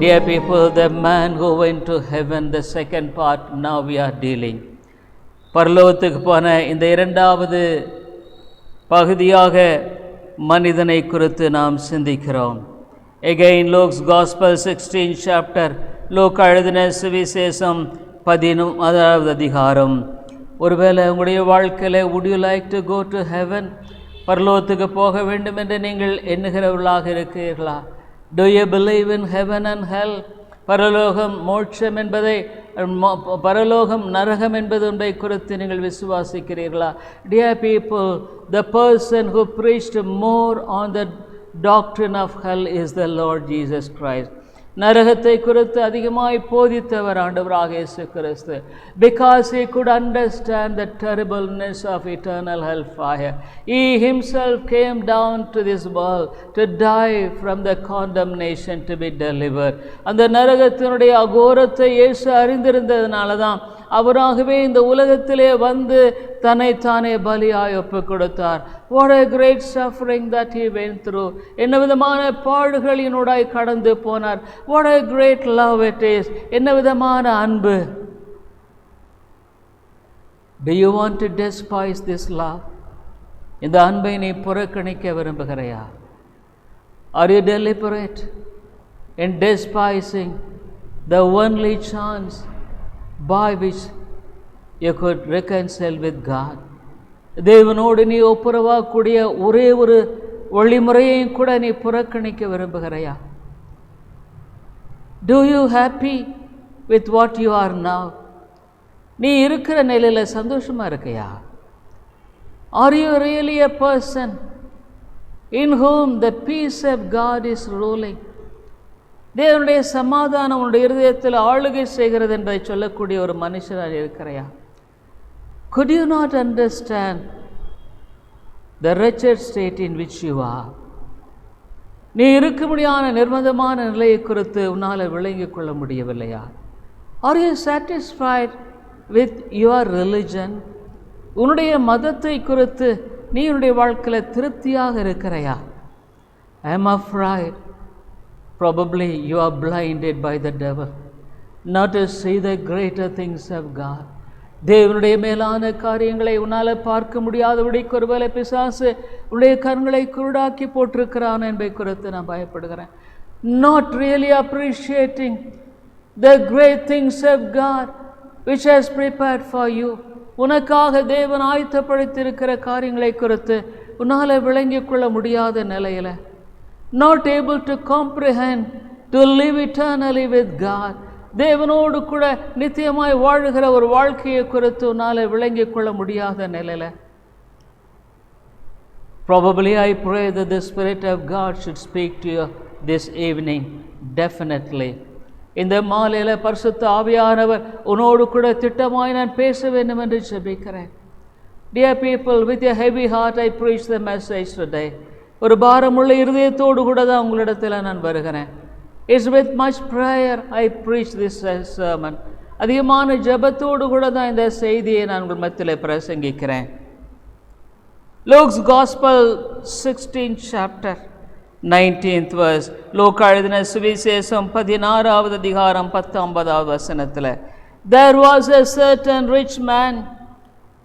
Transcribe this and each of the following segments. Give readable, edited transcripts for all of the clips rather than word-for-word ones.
Dear people, the man who went to heaven, the second part, now we are dealing. பரலோகத்துக்கு போன இந்த இரண்டாவது பகுதியாக மனிதனை குறித்து நாம் சிந்திக்கிறோம். Again, Luke's Gospel 16th chapter, லூக்கா எழுதின சுவிசேஷம் 16வது அதிகாரம். ஒருவேளை உங்களுடைய வாழ்க்கையில் would you like to go to heaven? பரலோகத்துக்கு போக வேண்டும் என்று நீங்கள் எண்ணுகிறவர்களாக இருக்கிறீர்களா? Do you believe in heaven and hell? பரலோகம் மோட்சம் என்பதை, பரலோகம் நரகம் என்பது ஒன்றை குறித்து நீங்கள் விசுவாசிக்கிறீர்களா? Dear people, the person who preached more on the doctrine of hell is the Lord Jesus Christ. நரகத்தை குறித்து அதிகமாய் போதித்தவர் ஆண்டவராக இயேசு கிறிஸ்து. Because he could understand the terribleness of eternal hellfire, he himself came down to this world to die from the condemnation to be delivered. அந்த நரகத்தினுடைய அகோரத்தை இயேசு அறிந்திருந்ததனால தான் அவராகவே இந்த உலகத்திலே வந்து தன்னைத்தானே பலியாய் ஒப்பு கொடுத்தார். What a great suffering that he went through. என்ன விதமான பாடுகளினூடாய் கடந்து போனார். What a great love it is. என்ன விதமான அன்பு. Do you want to despise this love? இந்த அன்பை நீ புறக்கணிக்க விரும்புகிறாயா? Are you deliberate in despising the only chance by which you could reconcile with God? தேவனோடு நீ ஒப்புரவாகக்கூடிய ஒரே ஒரு வழிமுறையையும் கூட நீ புறக்கணிக்க விரும்புகிறாயா? Do you happy with what you are now? நீ இருக்கிற நிலையில் சந்தோஷமா இருக்கையா? Are you really a person in whom the peace of God is ruling? தேவனுடைய சமாதானம் உன்னுடைய இருதயத்தில் ஆளுகை செய்கிறது என்பதை சொல்லக்கூடிய ஒரு மனுஷனாக இருக்கிறையா? Could you not understand the wretched state in which you are? நீ இருக்கும்படியான நிர்பந்தமான நிலையை குறித்து உன்னால் விளங்கிக் கொள்ள முடியவில்லையா? Are you satisfied with your religion? உன்னுடைய மதத்தை குறித்து நீ உன்னுடைய வாழ்க்கையில் திருப்தியாக இருக்கிறையா? I am afraid probably you are blinded by the devil not to see the greater things of God. தேவனுடைய மேலான காரியங்களை உன்னால் பார்க்க முடியாதபடிக்கு ஒருவேளை பிசாசு உன்னுடைய கண்களை குருடாக்கி போட்டிருக்கிறான் என்பதை குறித்து நான் பயப்படுகிறேன். Not really appreciating the great things of God which has prepared for you. உனக்காக தேவன் ஆயத்தப்படுத்தியிருக்கிற காரியங்களை குறித்து உன்னால் விளங்கிக் கொள்ள முடியாத நிலையில், not able to comprehend, to live eternally with God. தேவனோடு கூட நித்தியமாய் வாழுகிற ஒரு வாழ்க்கையை குறித்து உன்னால் விளங்கிக் கொள்ள முடியாத நிலையில், probably I pray that the Spirit of God should speak to you this evening. Definitely. இந்த மாலையில் பரிசுத்த ஆவியானவர் உன்னோடு கூட திட்டமாய் நான் பேச வேண்டும் என்று ஜெபிக்கிறேன். Dear people, with a heavy heart I preach the message today. ஒரு பாரமுள்ள இருதயத்தோடு கூட தான் உங்களிடத்தில் நான் வருகிறேன். It's with much prayer I preach this sermon. அதிகமான ஜெபத்தோடு கூட தான் இந்த செய்தியை நான் உங்கள் மத்தியில் பிரசங்கிக்கிறேன். Luke's Gospel 16th chapter 19th verse. லூக்கா எழுதின சுவிசேஷம் 16வது அதிகாரம் 19வது வசனத்தில், There was a certain rich man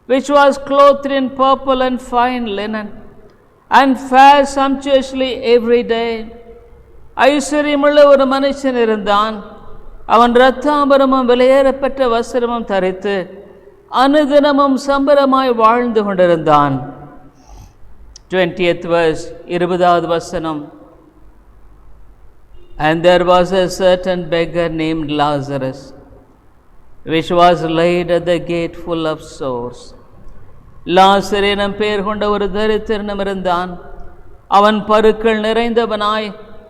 which was clothed in purple and fine linen and fared sumptuously every day. ஐஸ்வர்யமுள்ள ஒரு மனுஷன் இருந்தான். அவன் இரத்தாம்பரமும் விலையேறப்பட்ட வஸ்திரமும் தரித்து அனுதினமும் சம்பரமாய் வாழ்ந்து கொண்டிருந்தான். 20th verse, 20வது வசனம், And there was a certain beggar named Lazarus which was laid at the gate full of sores. லாசர் எனும் பெயர் கொண்ட ஒரு தரித்திரனும் இருந்தான். அவன் பருக்கள் நிறைந்தவனாய்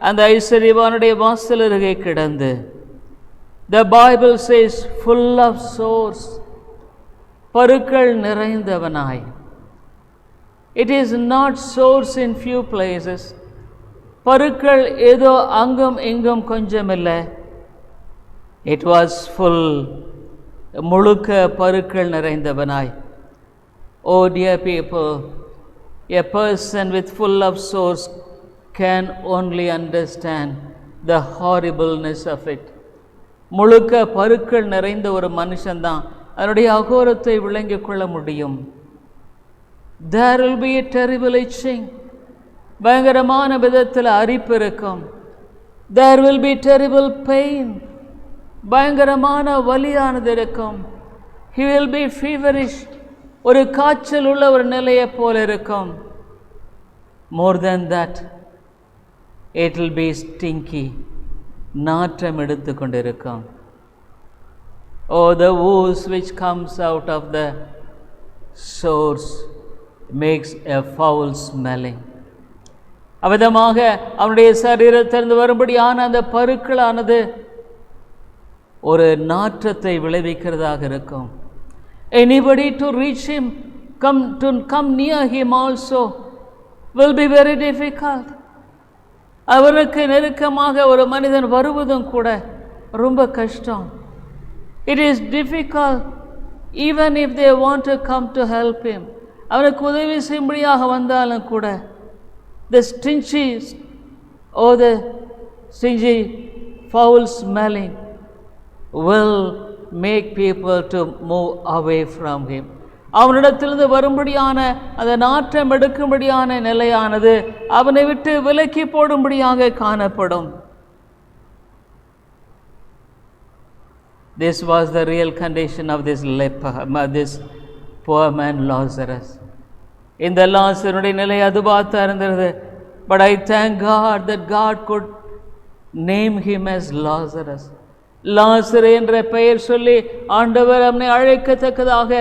அந்த ஐஸ்வர்யவானுடைய வாசல் அருகே கிடந்து. The Bible says full of sores, பருக்கள் நிறைந்தவனாய். It is not sores in few places. பருக்கள் ஏதோ அங்கும் இங்கும் கொஞ்சம் இல்லை. It was full, முழுக்க பருக்கள் நிறைந்தவனாய். Oh dear people, a person with full of sores can only understand the horribleness of it. முழுக்க பருக்கள் நிறைந்த ஒரு மனுஷன்தான் அதனுடைய அகோரத்தை விளங்கிக் கொள்ள முடியும். There will be a terrible itching. பயங்கரமான விதத்தில் அரிப்பு இருக்கும். There will be terrible pain. பயங்கரமான வலியானது இருக்கும். He will be feverish. ஒரு காய்ச்சல் உள்ள ஒரு நிலையை போல இருக்கும். More than that, it will be stinky. நாற்றம் எடுத்து கொண்டிருக்கும். Oh, the ooze which comes out of the sores makes a foul smelling. அவ்விதமாக அவனுடைய சரீரத்திலிருந்து வரும்படியான அந்த பருக்களானது ஒரு நாற்றத்தை விளைவிக்கிறதாக இருக்கும். Anybody to reach him, come near him also will be very difficult. அவருக்கு நெருக்கமாக ஒரு மனிதன் வருவதும் கூட ரொம்ப கஷ்டம். It is difficult even if they want to come to help him. அவனுக்கு உதவி செய்யும்படியாக வந்தாலும் கூட the stingy foul smelling will make people to move away from him. அவனிடத்திலிருந்து வரும்படியான அந்த நாற்றம் எடுக்கும்படியான நிலையானது அவனை விட்டு விலக்கி போடும்படியாக காணப்படும். This was the real condition of this leper, this poor man Lazarus. இந்த லாசருடைய நிலை அதுவாக இருந்தது. But I thank God that God could name him as Lazarus. லாசரு என்ற பெயர் சொல்லி ஆண்டவர் அவனை அழைக்கத்தக்கதாக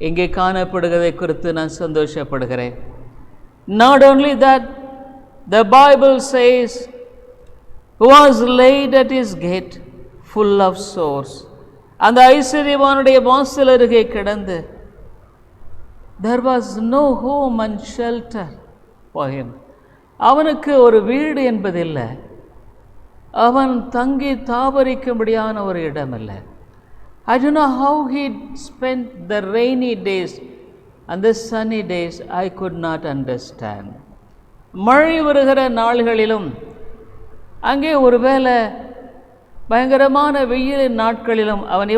இங்கே காணப்படுகிறதை குறித்து நான் சந்தோஷப்படுகிறேன். Not only that, the Bible says, was laid at his gate full of sores. அந்த ஐஸ்வர்யவானுடைய வாசல் அருகே கிடந்து there was no home and shelter for him. அவனுக்கு ஒரு வீடு என்பதில்லை, அவன் தங்கி தாபரிக்கும்படியான ஒரு இடம் இல்லை. I don't know how he spent the rainy days and the sunny days. I could not understand. மழை வருகிற நாள்களிலும் அங்கே ஒருவேளை பயங்கரமான வெயிலின் நாட்களிலும் அவன்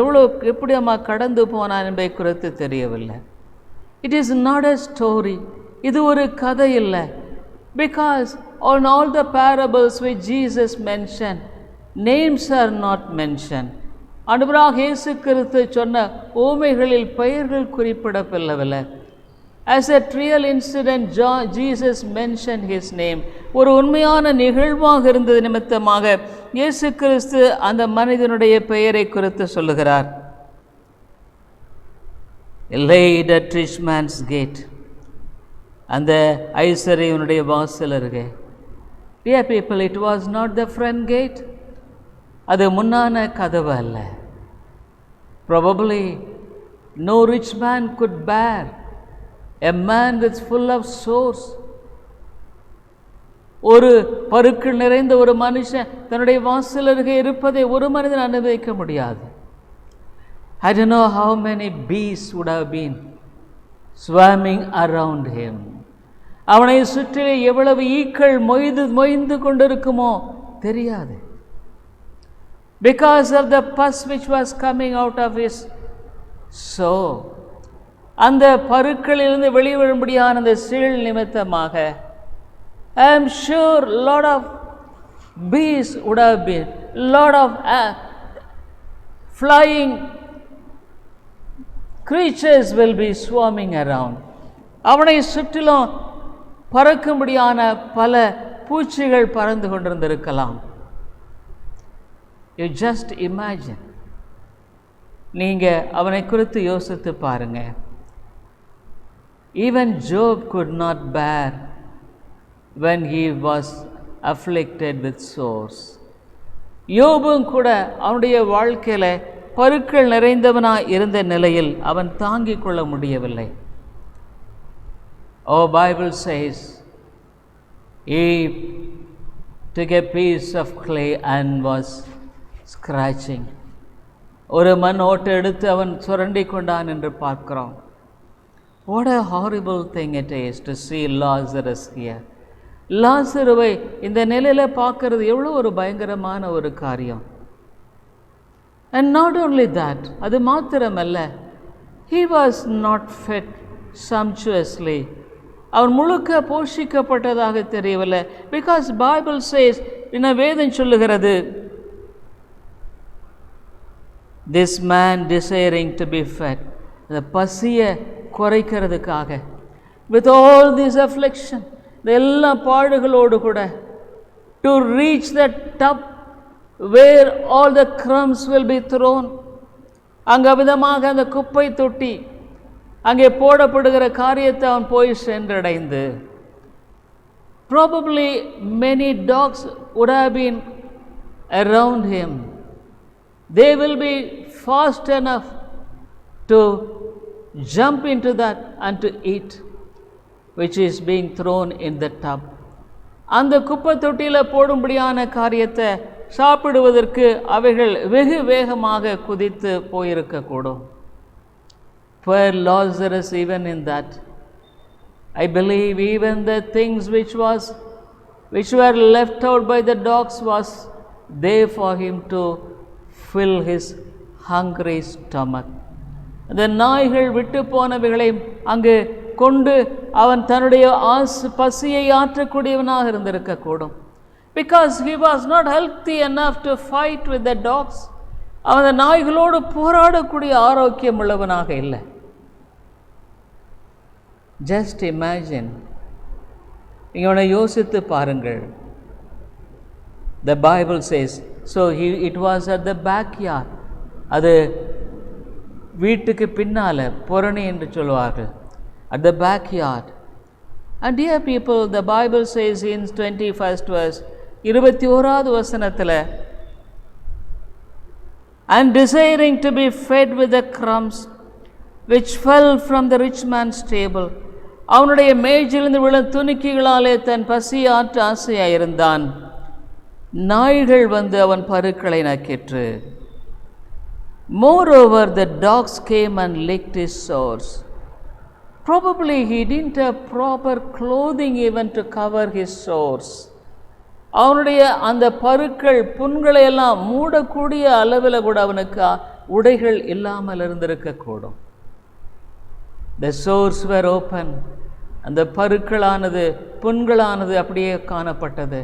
எப்படி கடந்து போனான் என்பதை குறித்து தெரியவில்லை. It is not a story. இது ஒரு கதை இல்லை. Because on all the parables which Jesus mentioned, names are not mentioned. ஆண்டவராக இயேசு கிறிஸ்து சொன்ன ஓமைகளில் பெயர்கள் குறிப்பிடப்படவில்லை. As a real incident, Jesus mentioned his name. ஒரு உண்மையான நிகழ்வாக இருந்தது நிமித்தமாக இயேசு கிறிஸ்து அந்த மனிதனுடைய பெயரை குறித்து சொல்லுகிறார். Laid at rich man's gate. அந்த ஐஸ்வர்யனுடைய வாசல் அருகே. Dear people, it was not the front gate. அது முன்னான கதவு அல்ல. Probably no rich man could bear a man with full of sores. ஒரு பருக்கள் நிறைந்த ஒரு மனுஷன் தன்னுடைய வாசல் அருகே இருப்பதை ஒரு மனிதன் அனுபவிக்க முடியாது. I don't know how many bees would have been swarming around him. அவனை சுற்றிலே எவ்வளவு ஈக்கள் மொய்ந்து கொண்டிருக்குமோ தெரியாது. Because of the pus which was coming out of his sore. அந்த பருக்களிலிருந்து வெளிவரும்படியான அந்த சீழ் நிமித்தமாக I am sure lot of bees would have been, lot of flying creatures will be swarming around. அவனை சுற்றிலும் பறக்கும்படியான பல பூச்சிகள் பறந்து கொண்டிருந்திருக்கலாம். You just imagine. நீங்க அவனை குறித்து யோசித்து பாருங்க. Even Job could not bear when he was afflicted with sores. யோபும் கூட அவனுடைய வாழ்க்கையில பருக்கள் நிறைந்தவனாய் இருந்த நிலையில் அவன் தாங்கிக் கொள்ள முடியவில்லை. Our Bible says he took a piece of clay and was scratching. ஒரு மண் ஓட்டை எடுத்து அவன் சுரண்டி கொண்டான் என்று பார்க்கிறோம். What a horrible thing it is to see Lazarus here. லாசருவை இந்த நிலையில் பார்க்கறது எவ்வளோ ஒரு பயங்கரமான ஒரு காரியம். And not only that, அது மாத்திரமல்ல, he was not fed sumptuously. அவன் முழுக்க போஷிக்கப்பட்டதாக தெரியவில்லை. Because Bible says, வேதம் சொல்லுகிறது, this man desiring to be fed, இந்த பசியை குறைக்கிறதுக்காக, with all this affliction, இந்த எல்லா பாடுகளோடு கூட, to reach the top where all the crumbs will be thrown, அங்கே விதமாக அந்த குப்பை தொட்டி அங்கே போடப்படுகிற காரியத்தை அவன் போய் சென்றடைந்து, probably many dogs would have been around him. They will be fast enough to jump into that and to eat, which is being thrown in the tub. அந்த குப்பை தொட்டியில் போடும்படியான காரியத்தை சாப்பிடுவதற்கு அவைகள் வெகு வேகமாக குதித்து போயிருக்கக்கூடும். For Lazarus, even in that, I believe even the things which were left out by the dogs was there for him to fill his hungry stomach. அந்த நாய்கள் விட்டு போனவைகளை அங்கு கொண்டு அவன் தன்னுடைய பசியை ஆற்றக்கூடியவனாக இருந்திருக்கக்கூடும். Because he was not healthy enough to fight with the dogs. அவன் அந்த நாய்களோடு போராடக்கூடிய ஆரோக்கியம் உள்ளவனாக இல்லை. Just imagine, இவனை யோசித்து பாருங்கள். The Bible says, so it was at the backyard. அது வீட்டுக்கு பின்னால, புறணி என்று சொல்வார்கள், at the backyard. And dear people, the Bible says in 21st verse, 21வது வசனத்தில், and desiring to be fed with the crumbs which fell from the rich man's table, அவனுடைய மேஜிலிருந்து விழும் துணிக்கைகளாலே தன் பசியை ஆற்ற ஆசையாயிருந்தான். நாய்கள் வந்து அவன் பருக்களை நக்கிற்று. Moreover, the dogs came and licked his sores. Probably he didn't have proper clothing even to cover his sores. அவனுடைய அந்த பருக்கள், புண்களை எல்லாம் மூடக்கூடிய அளவில் கூட அவனுக்கு உடைகள் இல்லாமல் இருந்திருக்கக்கூடும். The sores were open. அந்த பருக்களானது, புண்களானது அப்படியே காணப்பட்டது.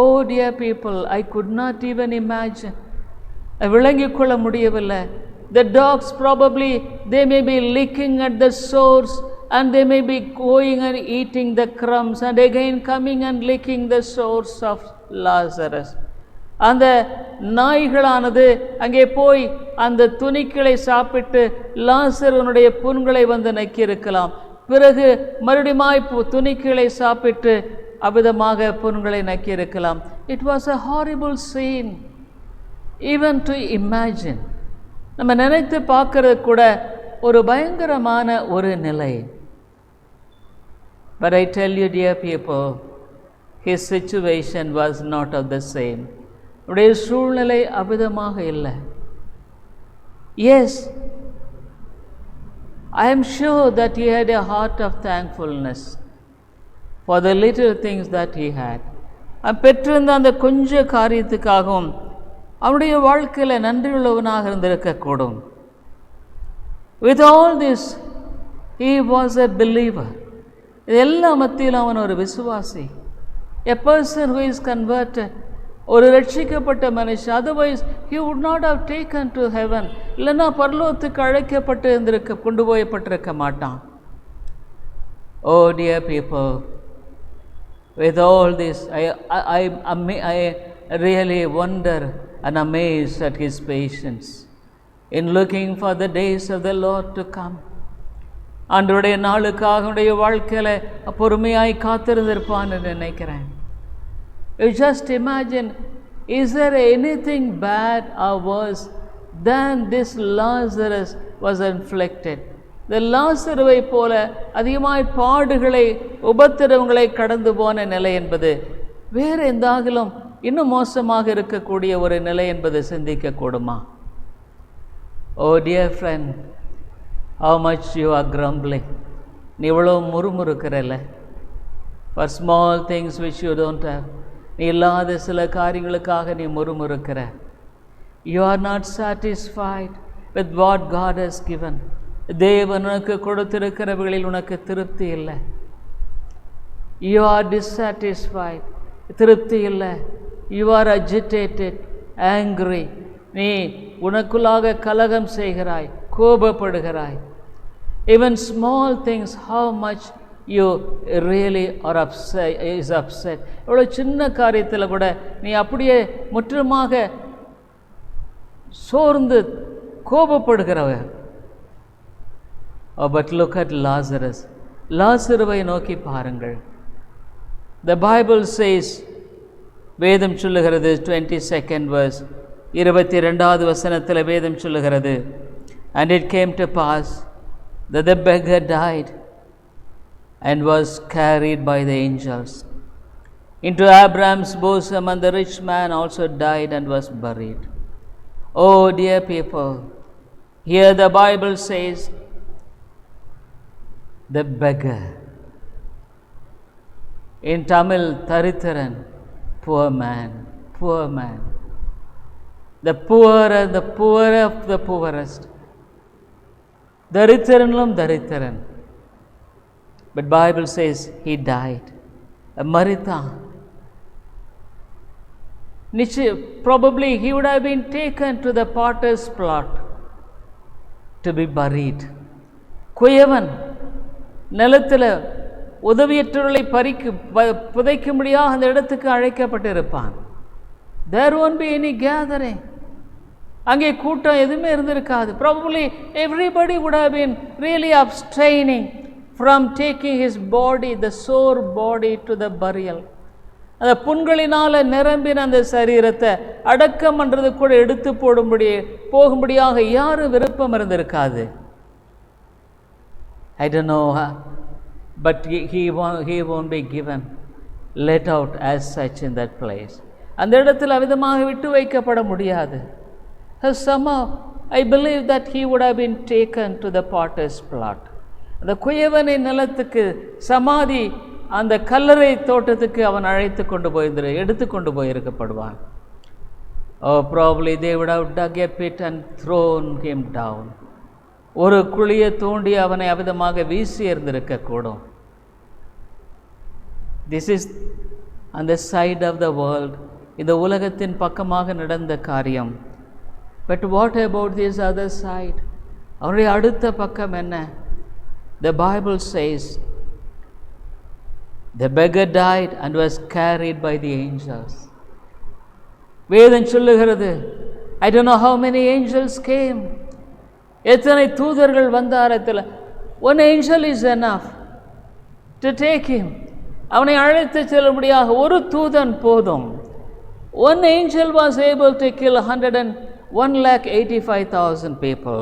Oh dear people, I could not even imagine. விளங்கிக் கொள்ள முடியவில்லை. The dogs probably, they may be licking at the sores and they may be going and eating the crumbs and again coming and licking the sores of Lazarus. அந்த நாய்களானது அங்கே போய் அந்த துணிக்களை சாப்பிட்டு லாசருனுடைய புண்களை வந்து நக்கியிருக்கலாம். பிறகு மறுபடியும் துணிக்களை சாப்பிட்டு அவ்விதமாக புண்களை நக்கியிருக்கலாம். It was a horrible scene even to imagine. நம்ம நினைத்து பார்க்கறது கூட ஒரு பயங்கரமான ஒரு நிலை. But I tell you dear people, his situation was not of the same. உடைய சூழ்நிலை அவ்விதமாக இல்லை. Yes, I am sure that he had a heart of thankfulness for the little things that he had. பெற்றிருந்த அந்த கொஞ்ச காரியத்துக்காகவும் அவனுடைய வாழ்க்கையில் நன்றியுள்ளவனாக இருந்திருக்கக்கூடும். With all this, he was a believer. இதெல்லா மத்தியில் அவன் ஒரு விசுவாசி. A person who is converted, ஒரு ரட்சிக்கப்பட்ட மனுஷன். Otherwise he would not have taken to heaven. இல்லைன்னா பரலோகத்துக்கு அழைக்கப்பட்டு இருந்திருக்க, கொண்டு போயப்பட்டிருக்க மாட்டான். Oh dear people, with all this, I really wonder and amazed at his patience in looking for the days of the Lord to come. ஆண்டவருடைய நாளுக்காக அவனுடைய வாழ்க்கையில் பொறுமையாய் காத்திருந்திருப்பான் என்று நினைக்கிறேன். You just imagine, is there anything bad or worse than this Lazarus was inflicted? இந்த லாசருவை போல அதிகமாய் பாடுகளை, உபத்திரவங்களை கடந்து போன நிலை என்பது வேறு எந்தாகிலும் இன்னும் மோசமாக இருக்கக்கூடிய ஒரு நிலை என்பது சிந்திக்க கூடுமா? Oh dear friend, how much you are grumbling. நீ இவ்வளோ முறுமுறுக்கிறல்ல, For small things which you don't have. நீ இல்லாத சில காரியங்களுக்காக நீ முறுமுறுக்கிற. You are not satisfied with what God has given. தேவன் உனக்கு கொடுத்திருக்கிறவர்களில் உனக்கு திருப்தி இல்லை. You are dissatisfied. திருப்தி இல்லை. You are agitated, angry. நீ உனக்குள்ளாக கலகம் செய்கிறாய், கோபப்படுகிறாய். Even small things, how much you really are upset. இவ்வளோ சின்ன காரியத்தில் கூட நீ அப்படியே முற்றிலுமாக சோர்ந்து கோபப்படுகிறவ. But look at Lazarus. லாசருவை நோக்கி பாருங்கள். The Bible says, வேதம் சொல்லுகிறது 22nd verse, 22வது வசனத்தில் வேதம் சொல்லுகிறது, and it came to pass that the beggar died and was carried by the angels into Abraham's bosom, and the rich man also died and was buried. Oh dear people, here the Bible says the beggar, in Tamil Taritharan, poor man, poor man, the poor and the poor of the poorest, Daritharanlum Daritharan. But Bible says he died. Maritha. Probably he would have been taken to the potter's plot to be buried. குயவன் நிலத்தில் உதவியற்றவர்களை புதைக்கும்படியாக அந்த இடத்துக்கு அழைக்கப்பட்டிருப்பான். There won't be any gathering. அங்கே கூட்டம் எதுவுமே இருந்திருக்காது. Probably everybody would have been really abstaining from taking his body, the sore body, to the burial. அந்த புண்களினால் நிரம்பின அந்த சரீரத்தை அடக்கம் பண்ணுறது கூட எடுத்து போகும்படியாக யாரும் விருப்பம் இருந்திருக்காது. I don't know, but he won't be given, let out as such in that place. அந்த இடத்தில் அவிதமாக விட்டு வைக்கப்பட முடியாது. Somehow I believe that he would have been taken to the potter's plot. அந்த குயவனின் நிலத்துக்கு சமாதி, அந்த கல்லறை தோட்டத்துக்கு அவன் எடுத்து கொண்டு போயிருக்கப்படுவான். Oh, probably they would have dug a pit and thrown him down. ஒரு குழியை தோண்டி அவனை அவிதமாக வீசி எறிந்திருக்கக்கூடும். This is on the side of the world. இந்த உலகத்தின் பக்கமாக நடந்த காரியம். But what about this other side? அவருடைய அடுத்த பக்கம் என்ன? The Bible says the beggar died and was carried by the angels. வேதம் சொல்லுகிறது, I don't know how many angels came. எத்தனை தூதர்கள் வந்தாரத்தில். One angel is enough to take him. அவனை அழைத்து செல்லும்படியாக ஒரு தூதன் போதும். One angel was able to kill 1,85,000 people,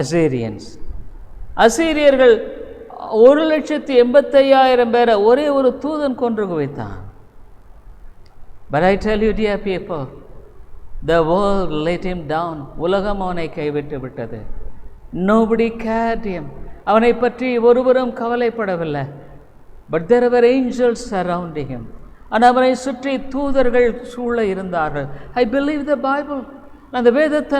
Assyrians. அசீரியர்கள் 1,85,000 பேரை ஒரே ஒரு தூதன் கொன்று குவித்தான். But I tell you, dear people, the world let him down. உலகம் அவனை கைவிட்டு விட்டது. Nobody cared him. அவனை பற்றி ஒருவரும் கவலைப்படவில்லை. But there were angels surrounding him. அவனை சுற்றி தூதர்கள் சூழ இருந்தார்கள். I believe the Bible. நான் இந்த வேதத்தை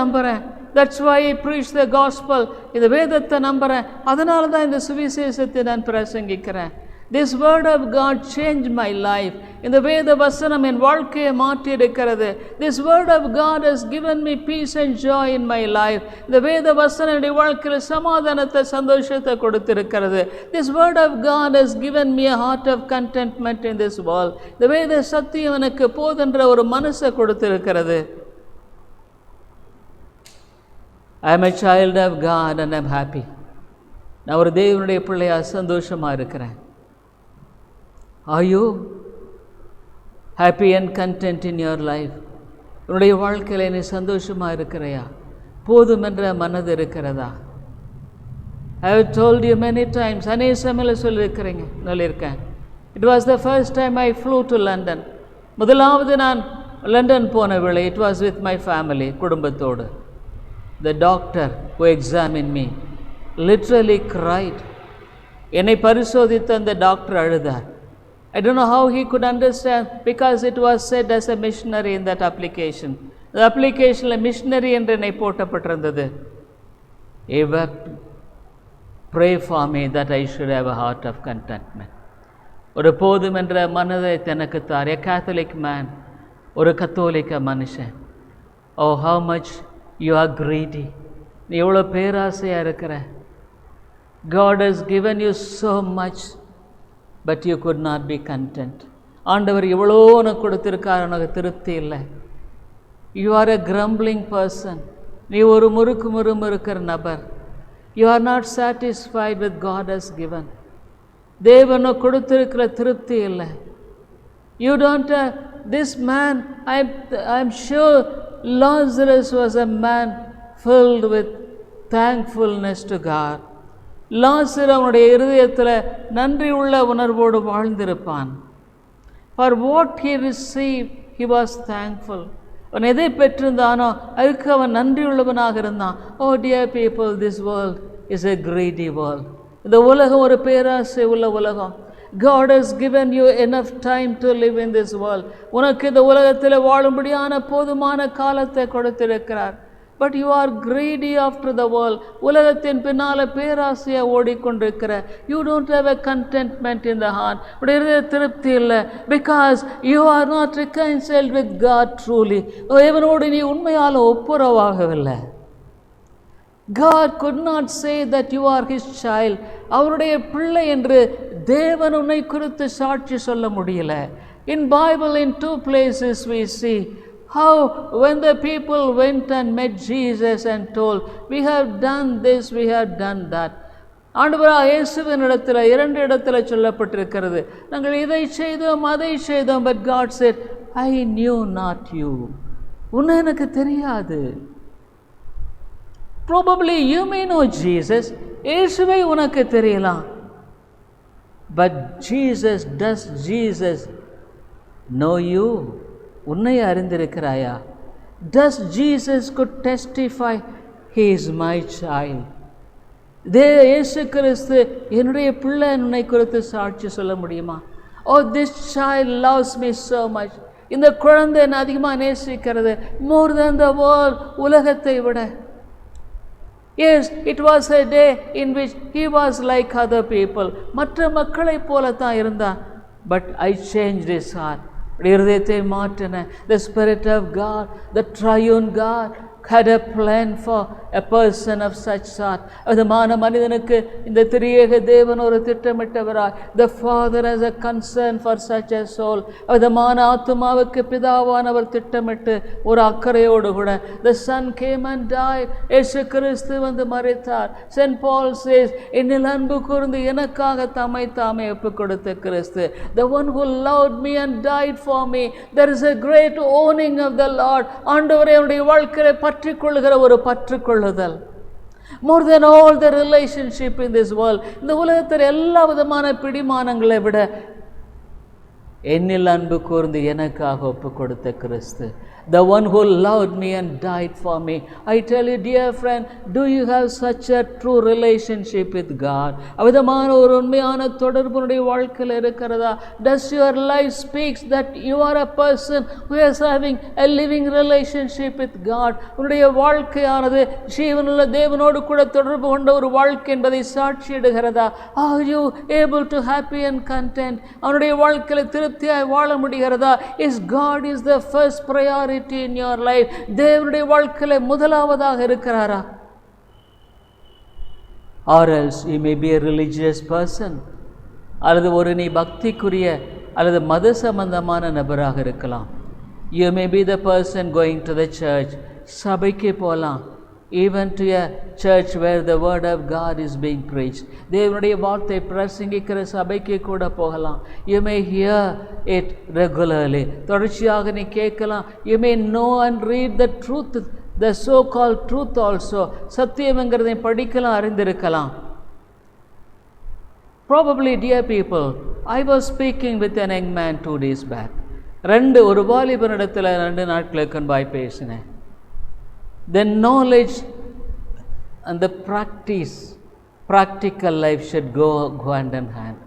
நம்புகிறேன். That's why I preach the gospel. இந்த வேதத்தை நம்புகிறேன். அதனால தான் இந்த சுவிசேஷத்தை நான் பிரசங்கிக்கிறேன். This word of God changed my life. இந்த வேத வசனம் என் வாழ்க்கையை மாற்றி இருக்கிறது. This word of God has given me peace and joy in my life. இந்த வேத வசனம் என்னுடைய வாழ்க்கையில் சமாதானத்தை, சந்தோஷத்தை கொடுத்திருக்கிறது. This word of God has given me a heart of contentment in this world. இந்த வேத சத்தியம் எனக்கு போதென்ற ஒரு மனசை கொடுத்திருக்கிறது. I am a child of God and I am happy. நான் ஒரு தேவனுடைய பிள்ளையா சந்தோஷமாக இருக்கிறேன். Are you happy and content in your life? உன்னுடைய வாழ்க்கையில் நீ சந்தோஷமாக இருக்கிறையா? போதும் என்ற மனது இருக்கிறதா? I have told you many times, அநேக சமயத்தில் சொல்லியிருக்கேன். It was the first time I flew to London. முதலாவது நான் லண்டன் போன வேளை, it was with my family, குடும்பத்தோடு. The doctor who examined me literally cried. என்னை பரிசோதித்த அந்த டாக்டர் அழுதார். I don't know how he could understand, because it was said as a missionary in that application. The applicationல missionary என்று என்னை போட்டப்பட்டிருந்தது. He wept. Pray for me that I should have a heart of contentment. ஒரு போதும் என்ற மனதை தனக்கு தார். A Catholic man, ஒரு கத்தோலிக்க மனுஷன். Oh, how much you are greedy. நீ எவ்வளோ பேராசையாக இருக்கிற. God has given you so much, but you could not be content. ஆண்டவர் இவ்வளோ உனக்கு கொடுத்திருக்கார், உனக்கு திருப்தி இல்லை. You are a grumbling person. நீ ஒரு முறுமுறுப்பு இருக்கிற நபர். You are not satisfied with God has given. தேவனை கொடுத்திருக்கிற திருப்தி இல்லை. You don't this man, I'm sure Lazarus was a man filled with thankfulness to God. லாசர் அவனுடைய இருதயத்தில் நன்றி உள்ள உணர்வோடு வாழ்ந்திருப்பான். For what he received, he was thankful. அவன் எதை பெற்றிருந்தானோ அதுக்கு அவன் நன்றி உள்ளவனாக இருந்தான். Oh dear people, this world is a greedy world. இந்த உலகம் ஒரு பேராசை உள்ள உலகம். God has given you enough time to live in this world. உனக்கு இந்த உலகத்தில் வாழும்படியான போதுமான காலத்தை கொடுத்திருக்கிறார். But you are greedy after the world. உலகத்தின் பின்னால பேராசையா ஓடிக்கொண்டிருக்கிற. You don't have a contentment in the heart. உடைய திருப்தி இல்லை. Because you are not reconciled with God truly. தேவனோடு நீ உண்மையால ஒப்புரவாகவில்லை. God could not say that you are his child. அவருடைய பிள்ளை என்று தேவன் உன்னை குறித்து சாட்சி சொல்ல முடியல. In Bible, in 2 places we see how when the people went and met Jesus and told, we have done this, we have done that. ஆண்டவராகிய இயேசுவின் இடத்துல 2 இடத்துல சொல்லப்பட்டிருக்கிறது, நாங்கள் இதை செய்தோம் அதை செய்தோம். But God said, I knew not you. உன்னை எனக்கு தெரியாது. Probably you may know Jesus. இயேசுவை உனக்கு தெரியலாம். But does Jesus know you? உன்னை அறிந்திருக்கிறாயா? Does Jesus could testify, he is my child. இயேசு கிறிஸ்து என்னுடைய பிள்ளை உன்னை குறித்து சாட்சி சொல்ல முடியுமா? Oh, this child loves me so much. இந்த குழந்தை என்னை அதிகமாக நேசிக்கிறது. More than the world, உலகத்தை விட. Yes, it was a day in which he was like other people. மற்ற மக்களை போல தான் இருந்தான். But I changed his heart. இருதயத்தை மாற்றின. The Spirit of God, the triune God, had a plan for a person of such sort. விதமான மனிதனுக்கு இந்த திரியேக தேவன் ஒரு திட்டமிட்டவராய். The Father has a concern for such a soul. விதமான ஆத்துமாவுக்கு பிதாவானவர் திட்டமிட்டு ஒரு அக்கறையோடு கூட. The Son came and died. இயேசு கிறிஸ்து வந்து மரித்தார். St. Paul says, என்னில் அன்பு கூர்ந்து எனக்காக தம்மை தாமே ஒப்புக் கொடுத்த கிறிஸ்து. The one who loved me and died for me. There is a great owning of the Lord. ஆண்டவரே என்னுடைய வாழ்க்கையை பற்றிக்கொள்ளுகிற ஒரு பற்றுக்கொள்ளுதல். More than all the relationship in this world. இந்த உலகத்தில் எல்லா விதமான பிடிமானங்களை விட என்னில் அன்பு கூர்ந்து எனக்காக ஒப்பு கொடுத்த கிறிஸ்து. The one who loved me and died for me. I tell you, dear friend, do you have such a true relationship with God? அவிதமான ஒரு உண்மையான தொடர்புடைய வாழ்க்கையில் இருக்கிறதா? Does your life speaks that you are a person who is having a living relationship with God? உன்னுடைய வாழ்க்கையானது ஜீவனுள்ள தேவனோடு கூட தொடர்பு கொண்ட ஒரு வாழ்க்கை என்பதை சாட்சியிடுகிறதா? Are you able to happy and content? அவனுடைய வாழ்க்கையில் திருப்தியாய் வாழ முடிகிறதா? Is God is the first priority in your life? தேவனுடைய வாழ்க்கையில முதலாவதாக இருக்கிறாரா? Or else you may be a religious person. அல்லது ஒரு நீ பக்திக்குரிய அல்லது மத சம்பந்தமான நபராக இருக்கலாம். You may be the person going to the church. சபைக்கு போலாம். Even to a church where the word of God is being preached. தேவனுடைய வார்த்தை பிரசங்கிக்கிற சபைக்கு கூட போகலாம். You may hear it regularly. தொடர்ச்சியாக நீ கேட்கலாம். You may know and read the truth, the so called truth also. சத்தியம்ங்கிறதை படிக்கலாம், அறிந்திருக்கலாம். Probably, dear people, I was speaking with an young man 2 days back. ஒரு வாலிபனிடத்தில் 2 நாட்களுக்கு முன்பாய் பேசினேன். The knowledge and the practical life should go hand in hand.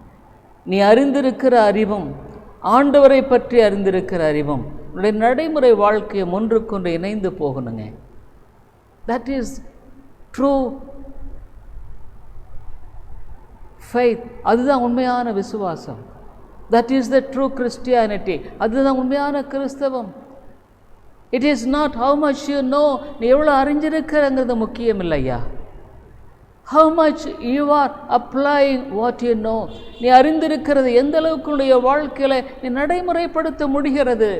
நீ அறிந்திருக்கிற அறிவும் ஆண்டவரை பற்றி அறிந்திருக்கிற அறிவும் உன்னுடைய நடைமுறை வாழ்க்கையை ஒன்றுக்கொன்று இணைந்து போகணுங்க. That is true faith. அதுதான் உண்மையான விசுவாசம். That is the true Christianity. அதுதான் உண்மையான கிறிஸ்தவம். It is not how much you know. நீ எவ்வளோ அறிஞ்சிருக்கிறங்கிறது முக்கியம் இல்லையா. How much you are applying what you know. நீ அறிந்திருக்கிறது எந்த அளவுக்கு உன்னுடைய வாழ்க்கையில் நீ நடைமுறைப்படுத்த முடிகிறது.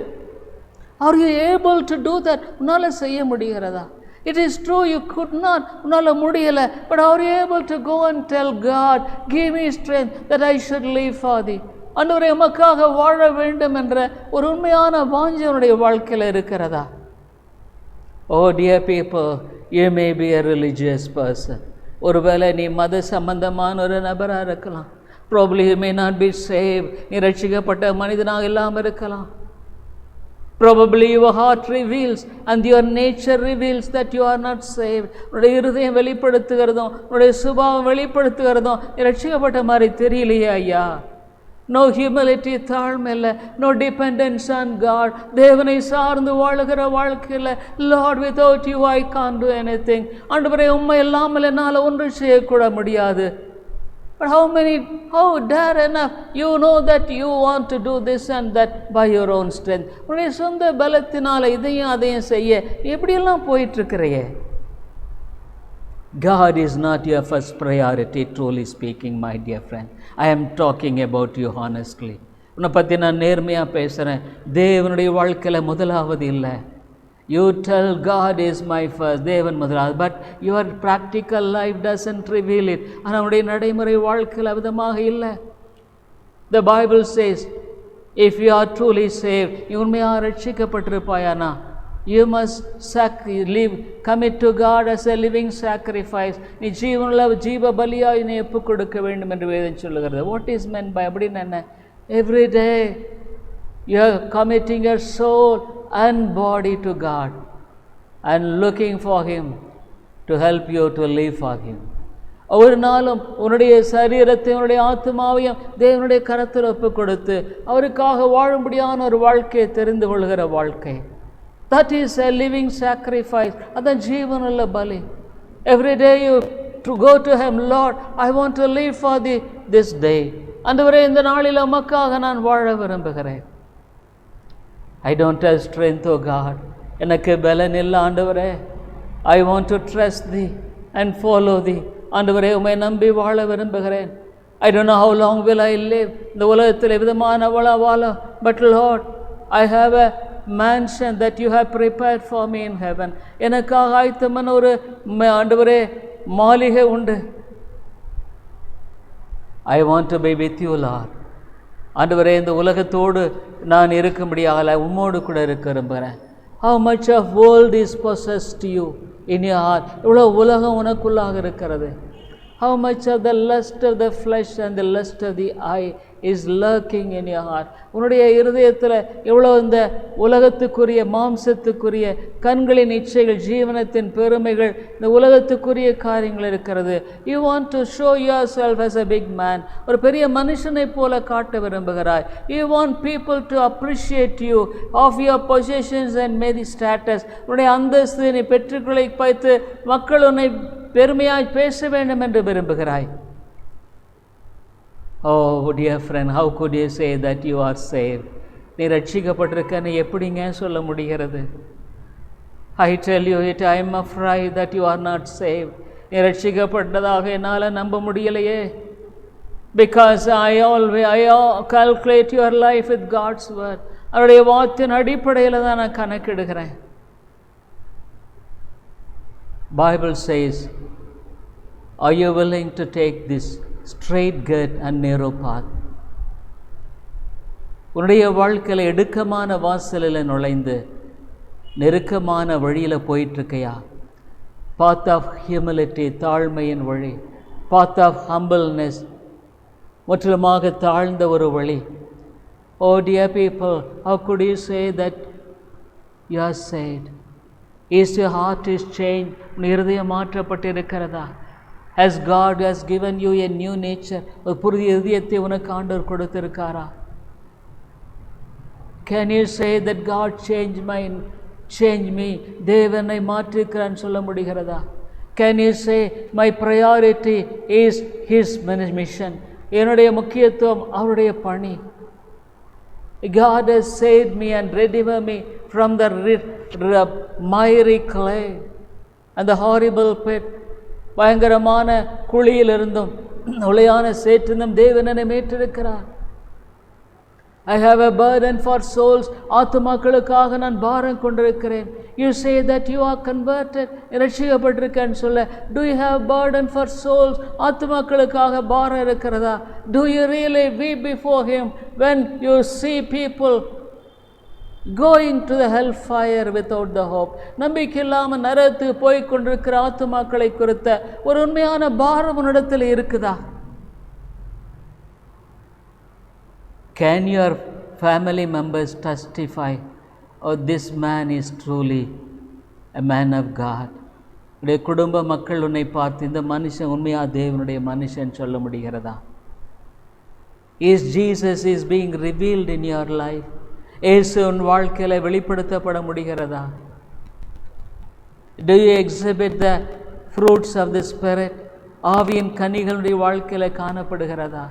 Are you able to do that? உன்னால் செய்ய முடிகிறதா? It is true you could not, உன்னால் முடியலை. But are you able to go and tell God, give me strength that I should live for thee. ஆண்டவரே உமக்காக வாழ வேண்டும் என்ற ஒரு உண்மையான வாஞ்சை உன்னுடைய வாழ்க்கையில் இருக்கிறதா? Oh dear people, you may be a religious person. ஒருவேளை நீ மத சம்பந்தமான ஒரு நபராக இருக்கலாம். Probably you may not be saved. நீ ரட்சிக்கப்பட்ட மனிதனாக இல்லாமல் இருக்கலாம். Probably your heart reveals and your nature reveals that you are not saved. உன்னுடைய இருதயம் வெளிப்படுத்துகிறதும் உன்னுடைய சுபாவம் வெளிப்படுத்துகிறதும் நீ ரட்சிக்கப்பட்ட மாதிரி தெரியலையே ஐயா. No humility, தாழ்மை இல்லை. No dependence on God. தேவனை சார்ந்து வாழுகிற வாழ்க்கையில் Lord, without you I can't do anything. ஆண்டவரே உம்மை இல்லாமல் என்னால் ஒன்று செய்யக்கூட முடியாது. But how dare enough you know that you want to do this and that by your own strength. உன்னுடைய சொந்த பலத்தினால இதையும் அதையும் செய்ய எப்படியெல்லாம் போயிட்டுருக்கிறையே. God is not your first priority, truly speaking, my dear friend. I am talking about you honestly. உன்னை பற்றி நான் நேர்மையாக பேசுகிறேன். தேவனுடைய வாழ்க்கையில் முதலாவது இல்லை. You tell God is my first, தேவன் முதலாவது. But your practical life doesn't reveal it. ஆனால் உன்னுடைய நடைமுறை வாழ்க்கையில் விதமாக இல்லை. The Bible says, if you are truly saved, நீ உண்மையாக ரட்சிக்கப்பட்டிருப்பாயானா, you must commit to God as a living sacrifice. நீ ஜீவனுள்ள ஜீவ பலியாய் நீ ஒப்பு கொடுக்க வேண்டும் என்று வேதம் சொல்லுகிறது. What is meant by அப்படின்னு என்ன? Every day you are committing your soul and body to God and looking for Him to help you to live for Him. ஒவ்வொரு நாளும் உன்னுடைய சரீரத்தை உன்னுடைய ஆத்மாவையும் தேவனுடைய கரத்தில் ஒப்பு கொடுத்து அவருக்காக வாழும்படியான ஒரு வாழ்க்கையை தெரிந்து கொள்கிற வாழ்க்கை. That is a living sacrifice. அதான் ஜீவனுள்ள பலி. Every day you to go to Him, Lord, I want to live for thee this day. ஆண்டவரே இந்த நாளில் உமக்காக நான் வாழ விரும்புகிறேன். I don't have strength, oh God. எனக்கு பலன் இல்லை ஆண்டவரே. I want to trust thee and follow thee. ஆண்டவரே உம்மை நம்பி வாழ விரும்புகிறேன். I don't know how long will I live. இந்த உலகத்தில் விதமான வாழ. But Lord, I have a mansion that you have prepared for me in heaven. எனக்காக ஆயத்தமான ஒரு ஆண்டவரே மாளிகை உண்டு. I want to be with you, Lord. ஆண்டவரே இந்த உலகத்தோடு நான் இருக்கும்படியாக உம்மோடு கூட இருக்க விரும்புகிறேன். How much of world is possessed to you in your heart? எவ்வளோ உலகம் உனக்குள்ளாக இருக்கிறது. How much of the lust of the flesh and the lust of the eye is lurking in your heart? உன்னுடைய இருதயத்தில் எவ்வளோ இந்த உலகத்துக்குரிய மாம்சத்துக்குரிய கண்களின் இச்சைகள், ஜீவனத்தின் பெருமைகள், இந்த உலகத்துக்குரிய காரியங்கள் இருக்கிறது. You want to show yourself as a big man. ஒரு பெரிய மனுஷனை போல காட்ட விரும்புகிறாய். You want people to appreciate you of your possessions and maybe status. உன்னுடைய அந்தஸ்து நீ பெற்றுக்களை வைத்து மக்கள் உன்னை பெருமையாய் பேச வேண்டும் என்று விரும்புகிறாய். Oh dear friend, how could you say that you are saved? நீ ரட்சிக்கப்பட்டிருக்கன்னு எப்படிங்க சொல்ல முடிகிறது? I tell you it, I am afraid that you are not saved. நீ ரட்சிக்கப்பட்டதாக என்னால் நம்ப முடியலையே. Because I calculate your life with God's word. அவருடைய வார்த்தையின் அடிப்படையில் தான் நான் கணக்கெடுக்கிறேன். Bible says, are you willing to take this straight gate and narrow path? உன்னுடைய வாழ்க்கையில் இடுக்கமான வாசலில் நுழைந்து நெருக்கமான வழியில் போயிட்டுருக்கையா? path of humility, தாழ்மையின் வழி, path of humbleness, முற்றிலுமாக தாழ்ந்த ஒரு வழி. Oh dear people, how could you say that you are saved? Is your heart is changed? உன் இருதயம் மாற்றப்பட்டிருக்கிறதா? Has God has given you a new nature? ஒரு புதிய இதயத்தை உனக்கு ஆண்டவர் கொடுத்திருக்காரா? Can you say that God change me? தேவனை மாற்றிக்கிறான்னு சொல்ல முடிகிறதா? Can you say my priority is his mission? என்னுடைய முக்கியத்துவம் அவருடைய பணி. God has saved me and redeemed me from the miry clay and the horrible pit. பயங்கரமான குழியிலிருந்தும் உளையான சேற்றிலும் தேவன் என்னை மீட்டெடுக்கிறார். I have a burden for souls. ஆத்துமாக்களுக்காக நான் பாரம் கொண்டிருக்கிறேன். You say that you are converted. இரட்சிக்கப்பட்டிருக்கேன்னு சொல்ல, do you have burden for souls? ஆத்துமாக்களுக்காக பாரம் இருக்கிறதா? Do you really weep before him when you see people going to the hellfire without the hope? நம்பிக்கை இல்லாமல் நரகத்துக்கு போய் கொண்டிருக்கிற ஆத்துமாக்களை குறித்த ஒரு உண்மையான பாரம் உன்னிடத்தில் இருக்குதா? Can your family members testify, oh, this man is truly a man of God? உடைய குடும்ப மக்கள் உன்னை பார்த்து இந்த மனுஷன் உண்மையா தேவனுடைய மனுஷன் சொல்ல முடிகிறதா? Is Jesus is being revealed in your life? இயேசு உன் வாழ்க்கையில வெளிப்படுத்தப்பட முடிகிறதா? Do you exhibit the fruits of the Spirit? ஆவியின் கனிகளுடைய வாழ்க்கையில காணப்படுகிறதா?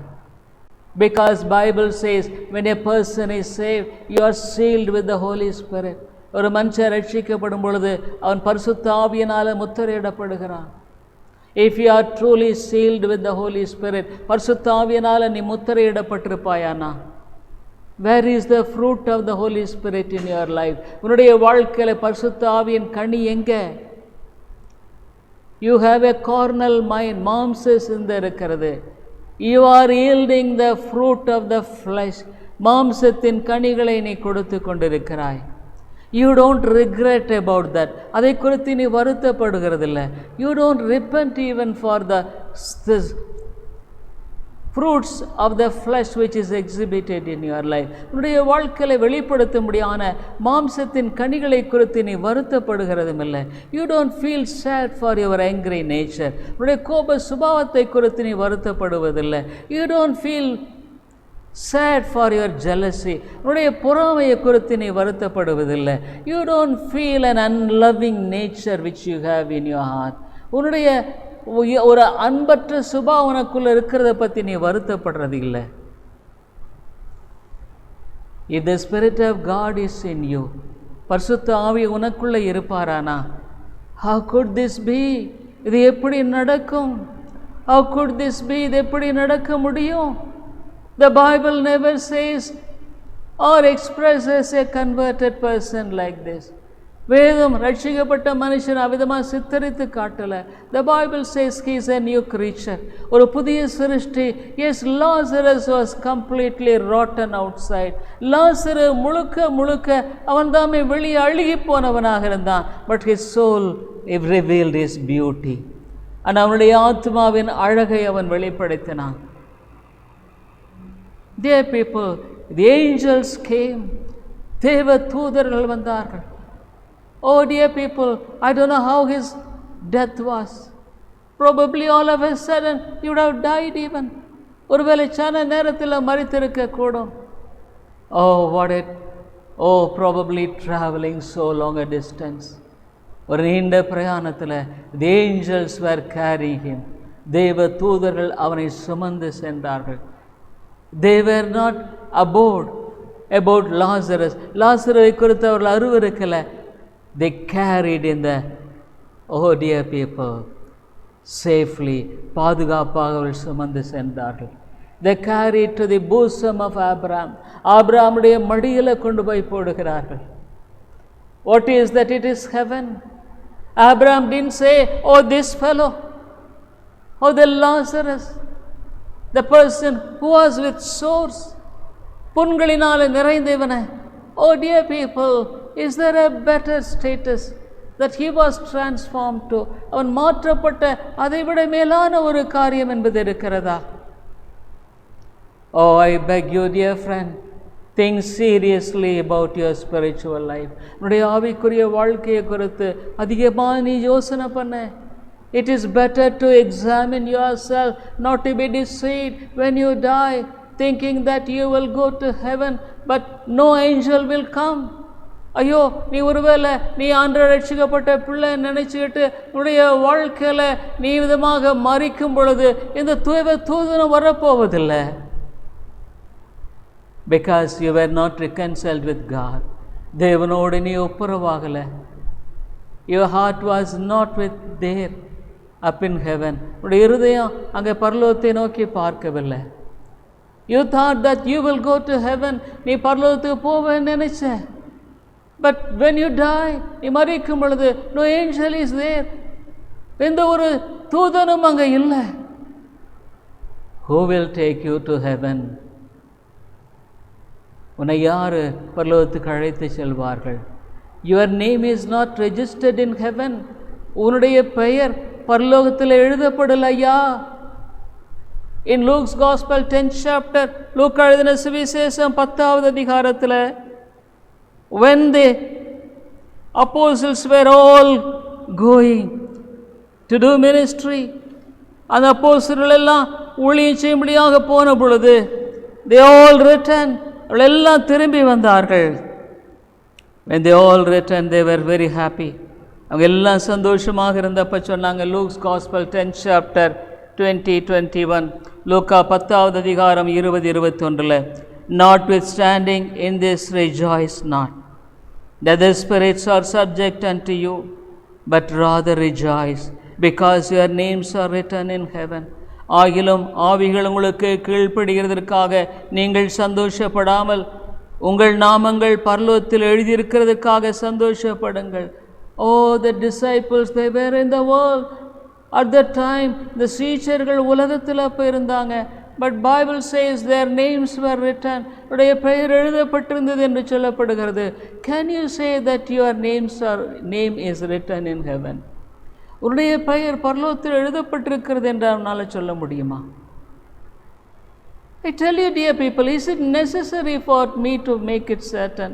Because Bible says when a person is saved, you are sealed with the Holy Spirit. ஒரு மனுஷன் ரட்சிக்கப்படும் பொழுது அவன் பரிசுத்த ஆவியினால முத்திரையிடப்படுகிறான். If you are truly sealed with the Holy Spirit, பரிசுத்த ஆவியினால நீ முத்திரையிடப்பட்டிருப்பாயானா, where is the fruit of the Holy Spirit in your life? உன்னுடைய வாழ்க்கையில பரிசுத்த ஆவியின் கனி எங்க? You have a carnal mind. மாம்ச சிந்தை இருக்கிறது. You are yielding the fruit of the flesh. மாம்சத்தின் கனிகளை நீ கொடுத்து கொண்டிருக்கிறாய். You don't regret about that. அதை குறித்து நீ வருத்தப்படுகிறதில்லை. You don't repent even for the fruits of the flesh which is exhibited in your life. உன்னுடைய வாழ்க்கையில வெளிப்படுத்த முடியாத மாம்சத்தின் கனிகளை குறித்து நீ வருத்தப்படுகிறதும் இல்லை. You don't feel sad for your angry nature. உன்னுடைய கோப சுபாவத்தை குறித்து நீ வருத்தப்படுவதில்லை. You don't feel sad for your jealousy. உன்னுடைய பொறாமையை குறித்து நீ வருத்தப்படுவதில்லை. You don't feel an unloving nature which you have in your heart. உன்னுடைய ஒரு அன்பற்ற சுபாவம் உனக்குள்ள இருக்கிறத பத்தி நீ வருத்தப்படுறது இல்லை. If the Spirit of God is in you, பரிசுத்த ஆவி உனக்குள்ள இருப்பாரானா, how could this be? இது எப்படி நடக்கும்? How could this be? இது எப்படி நடக்க முடியும்? The Bible never says or expresses a converted person like this. வேதம் ரட்சிக்கப்பட்ட மனுஷன் அவ்விதமாக சித்தரித்து காட்டல. The Bible says he is a new creature. ஒரு புதிய சிருஷ்டி. Yes, Lazarus was completely rotten outside. லாசரு முழுக்க அவன் தாமே வெளியே அழுகி போனவனாக இருந்தான். But his soul revealed his beauty. அவனுடைய ஆத்மாவின் அழகை அவன் வெளிப்படுத்தினான். Dear people, the angels came. தேவ தூதர்கள் வந்தார்கள். Oh dear people, I don't know how his death was. Probably all of a sudden he would have died even. ஒருவேளை சான நேரத்தில் மரித்திருக்க கூடும். Probably traveling so long a distance. ஒரு நீண்ட பிரயாணத்தில் the angels were carrying him. தேவ தூதர்கள் அவனை சுமந்து சென்றார்கள். They were not about Lazarus. லாசருவை குறித்து அவர்கள் அருவருக்கல. They carried in the, oh dear people, safely, பாதுகாப்பாக அவர்கள் சுமந்து சென்றார்கள். They carried to the bosom of Abraham. ஆபிரகாமுடைய மடியில கொண்டு போய் போடுகிறார்கள். What is that? It is heaven. Abraham didn't say, oh this fellow, oh the Lazarus, the person who was with sores, புண்களினால நிறைந்தவன. Oh dear people, is there a better status that he was transformed to? அவன் மாற்றப்பட்ட அதைவிட மேலான ஒரு காரியம் என்பது இருக்கிறதா? Oh, I beg you, dear friend, think seriously about your spiritual life. உன்னுடைய ஆவிக்குரிய வாழ்க்கையை குறித்து அதிகமாக நீ யோசனை பண்ண. It is better to examine yourself, not to be deceived when you die, thinking that you will go to heaven, but no angel will come. ஐயோ, நீ ஒருவேளை நீ ஆண்டவர் ரட்சிக்கப்பட்ட பிள்ளை நினைச்சுக்கிட்டு உன்னுடைய வாழ்க்கையில் நீ விதமாக மறிக்கும் பொழுது இந்த தூதனும் வரப்போவதில்லை. Because you were not reconciled with God. தேவனோடு நீ ஒப்புரவாகலை. Your heart was not with there up in heaven. உன்னுடைய இருதயம் அங்கே பரலோகத்தை நோக்கி பார்க்கவில்லை. You thought that you will go to heaven. நீ பரலோகத்துக்கு போவேன்னு நினைச்ச. But when you die, நீ மரிக்கும் பொழுது no angel is there. எந்த ஒரு தூதனும் அங்கே இல்லை. Who will take you to heaven? உன்னை யார் பரலோகத்துக்கு அழைத்து செல்வார்கள்? Your name is not registered in heaven. உன்னுடைய பெயர் பரலோகத்தில் எழுதப்படலையா? In Luke's Gospel 10th chapter, லூக்கா எழுதின சுவிசேஷம் 10வது அதிகாரத்தில், when the apostles were all going to do ministry, அந்த அப்போஸ்தலர்கள் எல்லாம் ஊழியம் செய்யும்படியாக போன பொழுது, they all returned, எல்லாம் திரும்பி வந்தார்கள். When they all returned, they were very happy. அவங்க எல்லாம் சந்தோஷமாக இருந்தப்ப சொன்னாங்க. Luke's Gospel 10th chapter 20-21, லூக்கா 10வது அதிகாரம் 20-21, notwithstanding in this rejoice not that the spirits are subject unto you, but rather rejoice because your names are written in heaven. ஆகிலும் ஆவிகள் உங்களுக்கு கீழ்ப்படுகிறதற்காக நீங்கள் சந்தோஷப்படாமல் உங்கள் நாமங்கள் பரலோகத்தில் எழுதியிருக்கிறதுக்காக சந்தோஷப்படுங்கள். Oh, the disciples, they were in the world at that time. the சீஷர்கள் உலகத்தில் அப்போ இருந்தாங்க. But Bible says their names were written. உடைய பெயர் எழுதப்பட்டிருந்தது என்று சொல்லப்படுகிறது. Can you say that your name is written in heaven? உன்னுடைய பெயர் பரலோகத்தில் எழுதப்பட்டிருக்கிறது என்று அவனால் சொல்ல முடியுமா? I tell you, dear people, is it necessary for me to make it certain?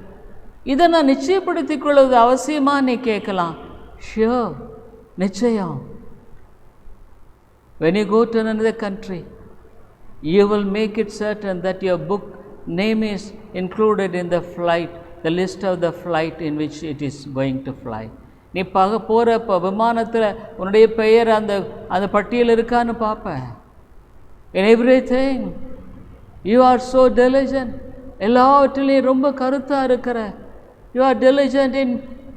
இதை நான் நிச்சயப்படுத்திக் கொள்வது அவசியமா நீ கேட்கலாம். Sure, நிச்சயம். When you go to another country, you will make it certain that your book name is included in the flight, the list of the flight in which it is going to fly. நீ போகிற விமானத்தில் உன்னுடைய பெயர் அந்த பட்டியல் இருக்கான்னு பார்ப்பேன். In everything you are so diligent. எல்லாவற்றிலையும் ரொம்ப கருத்தாக இருக்கிற. You are diligent in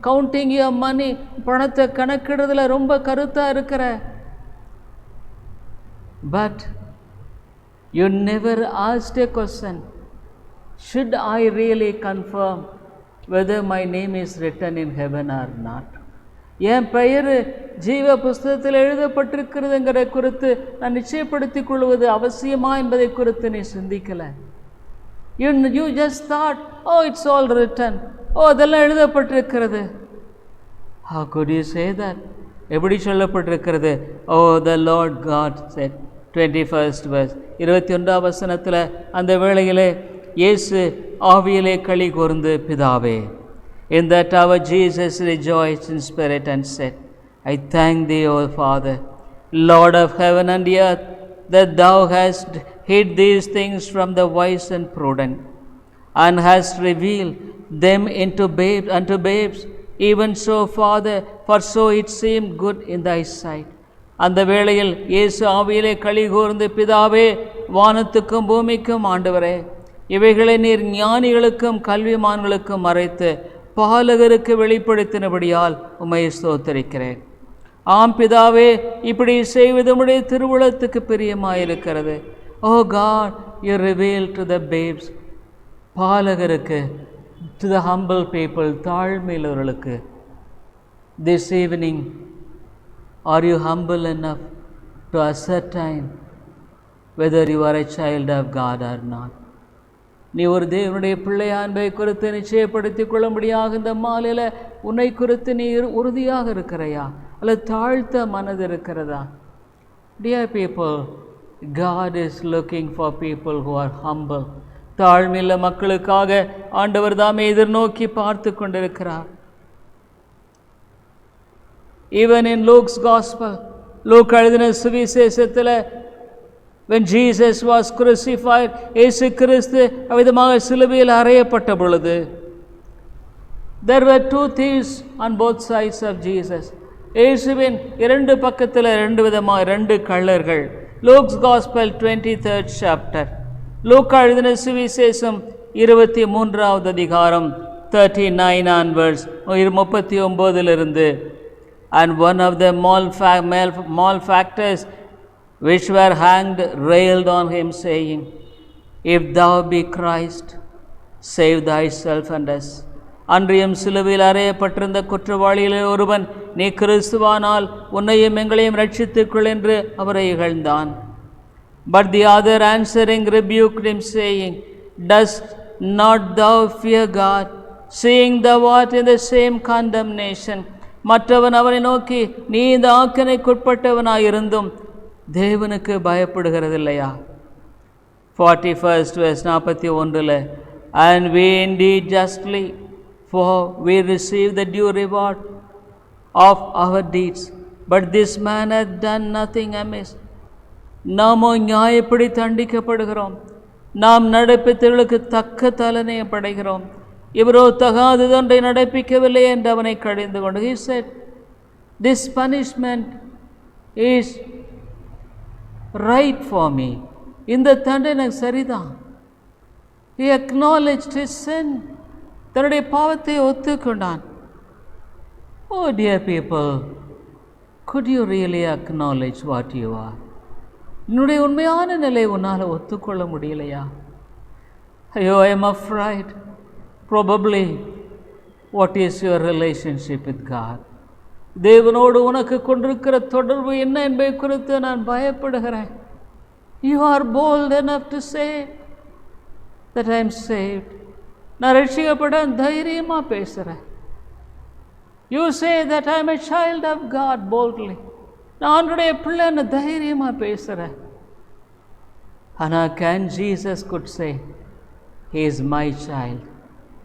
counting your money. பணத்தை கணக்கிடுறதுல ரொம்ப கருத்தாக இருக்கிற. But you never asked a question, should I really confirm whether my name is written in heaven or not? என் பெயர் ஜீவ புஸ்தகத்தில் எழுதப்பட்டிருக்கிறதுங்கிற குறித்து நான் நிச்சயப்படுத்திக் கொள்வது அவசியமா என்பதை குறித்து நீ சிந்திக்கலை. You just thought, oh, it's all written. Oh, அதெல்லாம் எழுதப்பட்டிருக்கிறது. How could you say that? எப்படி சொல்லப்பட்டிருக்கிறது? Oh, the Lord God said, 21st verse, 21ஆம் வசனத்தில், அந்த வேளையிலே இயேசு ஆவியிலே களி கூர்ந்து, பிதாவே, in that hour Jesus rejoiced in spirit and said, I thank thee, O Father, Lord of heaven and earth, that thou hast hid these things from the wise and prudent, and hast revealed them unto babes. Even so, Father, for so it seemed good in thy sight. அந்த வேளையில் இயேசு ஆவியிலே களி கூர்ந்து, பிதாவே, வானத்துக்கும் பூமிக்கும் ஆண்டவரே, இவைகளை நீர் ஞானிகளுக்கும் கல்விமான்களுக்கும் மறைத்து பாலகருக்கு வெளிப்படுத்தினபடியால் உம்மை ஸ்தோத்திரிக்கிறேன். ஆம் பிதாவே, இப்படி செய்வது உம்முடைய திருவுளத்துக்கு பிரியமாயிருக்கிறது. Oh God, you reveal to the babes, பாலகருக்கு, டு த ஹம்பிள் பீப்புள், தாழ்மையுள்ளவர்களுக்கு. This evening, are you humble enough to ascertain whether you are a child of God or not? நீ ஒரு தேவனுடைய பிள்ளையா என்பதை குறித்து நிச்சயப்படுத்திக் கொள்ளும்படியாக இந்த மாலையில் உன்னை குறித்து நீ உறுதியாக இருக்கிறையா, அல்லது தாழ்த்த மனது இருக்கிறதா? Dear people, God is looking for people who are humble. தாழ்மையுள்ள மக்களுக்காக ஆண்டவர் தாமே எதிர்நோக்கி பார்த்து கொண்டிருக்கிறார். Even in Luke's Gospel, லூக்கா எழுதின சுவிசேஷத்தில் when Jesus was crucified, இயேசு கிறிஸ்து அவ்விதமாக சிலுவையில் அறையப்பட்ட பொழுது, there were two thieves on both sides of Jesus. இயேசுவின் இரண்டு பக்கத்தில் இரண்டு கள்ளர்கள். Luke's Gospel 23rd chapter. லூக்கா எழுதின சுவிசேஷம் 23வது அதிகாரம் 39 onwards 39 and one of the malefactors which were hanged railed on him, saying, If thou be Christ, save thyself and us. அன்றியும் சிலுவையில் அறையப்பட்டிருந்த குற்றவாளியில் ஒருவன், நீ கிறிஸ்துவானால் உன்னையும் எங்களையும் ரட்சித்துக்கொள் என்று அவரை இகழ்ந்தான். But the other answering rebuked him, saying, Dost not thou fear God, seeing thou art in the same condemnation? மற்றவன் அவனை நோக்கி, நீ இந்த ஆக்கினைக்குட்பட்டவனாயிருந்தும் தேவனுக்கு பயப்படுகிறதில்லையா? 41st verse 41. And we indeed justly, for we receive the due reward of our deeds, but this man hath done nothing amiss. நாமோ நியாயப்படி தண்டிக்கப்படுகிறோம், நாம் நடப்பித்தவர்களுக்கு தக்க தலனையை படைக்கிறோம், இவரோ தகாததொன்றை நடப்பிக்கவில்லை என்று அவனை கடிந்து கொண்டு, he said, this punishment is right for me. இந்த தண்டனை சரிதான். He acknowledged his sin. தன்னுடைய பாவத்தை ஒத்துக்கொண்டான். Oh dear people, could you really acknowledge what you are? என்னுடைய உண்மையான நிலை உன்னால் ஒத்துக்கொள்ள முடியலையா? ஐயோ, I am afraid. Probably, what is your relationship with God? தேவனோடு உனக்கு கொண்டிருக்கிற தொடர்பு என்ன என்பதை குறித்து நான் பயப்படுகிறேன். You are bold enough to say that I am saved. நான் ரட்சிக்கப்பட தைரியமாக பேசுகிறேன். You say that I am a child of God boldly. நான் அவனுடைய பிள்ளைன்னு தைரியமாக பேசுகிறேன். ஆனால் can Jesus could say, He is my child.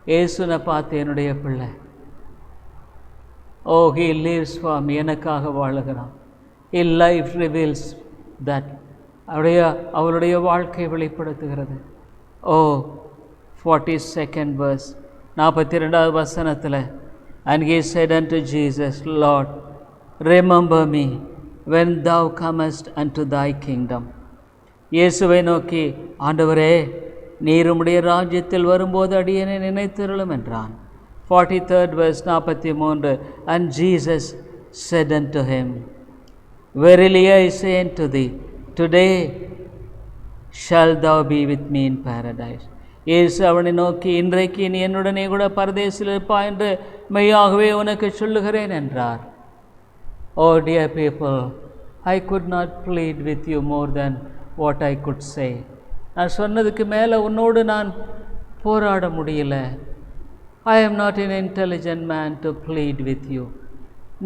இயேசுனை பார்த்து என்னுடைய பிள்ளை. Oh, He lives for me. எனக்காக வாழுகிறான். His life reveals that. அவருடைய வாழ்க்கை வெளிப்படுத்துகிறது. Oh, 42nd verse 42வது வசனத்தில், and he said unto Jesus, Lord, remember me when thou comest unto thy kingdom. இயேசுவை நோக்கி, ஆண்டவரே, நீர் உம்முடைய ராஜ்யத்தில் வரும்போது அடியேனை நினைத்தருளும் என்றான். 43rd verse 43, and Jesus said unto him, Verily I say unto thee, today shalt thou be with me in paradise. இயேசு அவனை நோக்கி, இன்றைக்கு நீ என்னுடனே கூட பரதேசில் இருப்பாய் என்று மெய்யாகவே உனக்கு சொல்லுகிறேன் என்றார். Oh dear people, I could not plead with you more than what I could say. நான் சொன்னதுக்கு மேலே உன்னோடு நான் போராட முடியல. I am not an intelligent man to plead with you.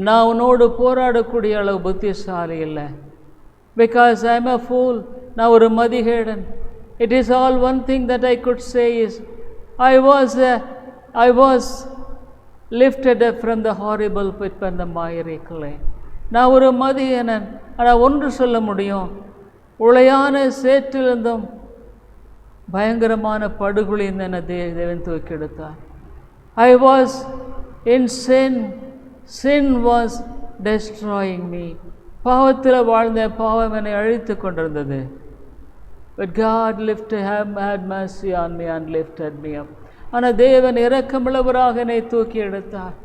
நான் உன்னோடு போராடக்கூடிய அளவு புத்திசாலி இல்லை. Because I am a fool. நான் ஒரு மதிகேடன். It is all one thing that I could say is, I was lifted up from the horrible pit and the miry clay. நான் ஒரு மதியனன். ஆனால் ஒன்று சொல்ல முடியும், உளையான சேற்றிலிருந்தும் பயங்கரமான படுகொலிருந்து என்னை தேவன் தூக்கி எடுத்தார். I was in sin. Sin was destroying me. பாவத்தில் வாழ்ந்த பாவம் என்னை அழித்து கொண்டிருந்தது. But God had mercy on me and lifted me up. ஆனால் தேவன் இரக்கமுள்ளவராக என்னை தூக்கி எடுத்தார்.